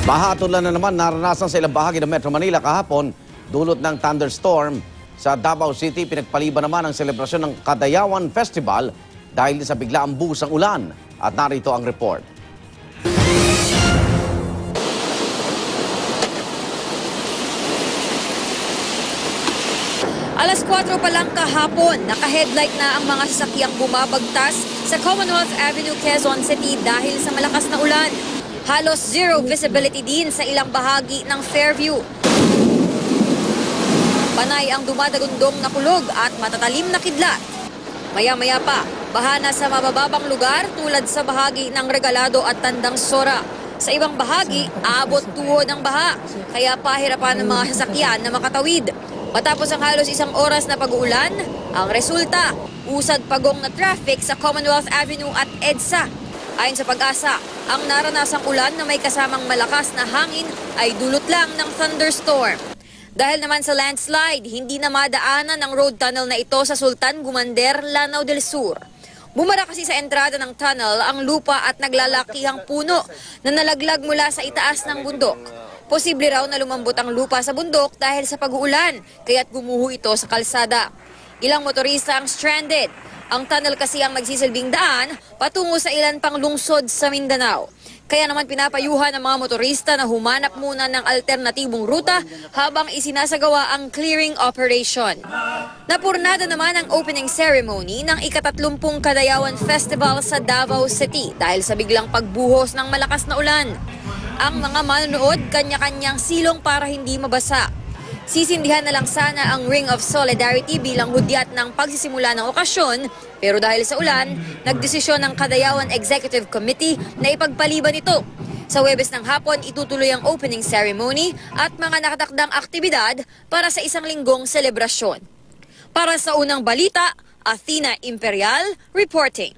Bahatulan na naman naranasan sa ilang bahagi ng Metro Manila kahapon, dulot ng thunderstorm. Sa Davao City, pinagpaliban naman ang selebrasyon ng Kadayawan Festival dahil sa biglaang buhos ng ulan. At narito ang report. Alas 4 pa lang kahapon, naka-headlight na ang mga sasakyang bumabagtas sa Commonwealth Avenue, Quezon City dahil sa malakas na ulan. Halos zero visibility din sa ilang bahagi ng Fairview. Panay ang dumadagundong na kulog at matatalim na kidlat. Maya-maya pa, baha na sa mabababang lugar tulad sa bahagi ng Regalado at Tandang Sora. Sa ibang bahagi, aabot tuhod ang baha, kaya pahirapan ng mga sasakyan na makatawid. Matapos ang halos isang oras na pag-uulan, ang resulta, usad pagong na traffic sa Commonwealth Avenue at EDSA. Ayon sa Pag-asa, ang naranasang ulan na may kasamang malakas na hangin ay dulot lang ng thunderstorm. Dahil naman sa landslide, hindi na madaanan ang road tunnel na ito sa Sultan Gumander, Lanao del Sur. Bumara kasi sa entrada ng tunnel ang lupa at naglalakihang puno na nalaglag mula sa itaas ng bundok. Posible raw na lumambot ang lupa sa bundok dahil sa pag-uulan, kaya't gumuho ito sa kalsada. Ilang motorista ang stranded. Ang tunnel kasi ang nagsisilbing daan patungo sa ilan pang lungsod sa Mindanao. Kaya naman pinapayuhan ng mga motorista na humanap muna ng alternatibong ruta habang isinasagawa ang clearing operation. Napurnada naman ang opening ceremony ng ika-30 Kadayawan Festival sa Davao City dahil sa biglang pagbuhos ng malakas na ulan. Ang mga manonood kanya-kanyang silong para hindi mabasa. Sisindihan na lang sana ang Ring of Solidarity bilang hudyat ng pagsisimula ng okasyon, pero dahil sa ulan, nagdesisyon ng Kadayawan Executive Committee na ipagpaliban ito. Sa Huwebes ng hapon, itutuloy ang opening ceremony at mga nakatakdang aktibidad para sa isang linggong selebrasyon. Para sa unang balita, Athena Imperial reporting.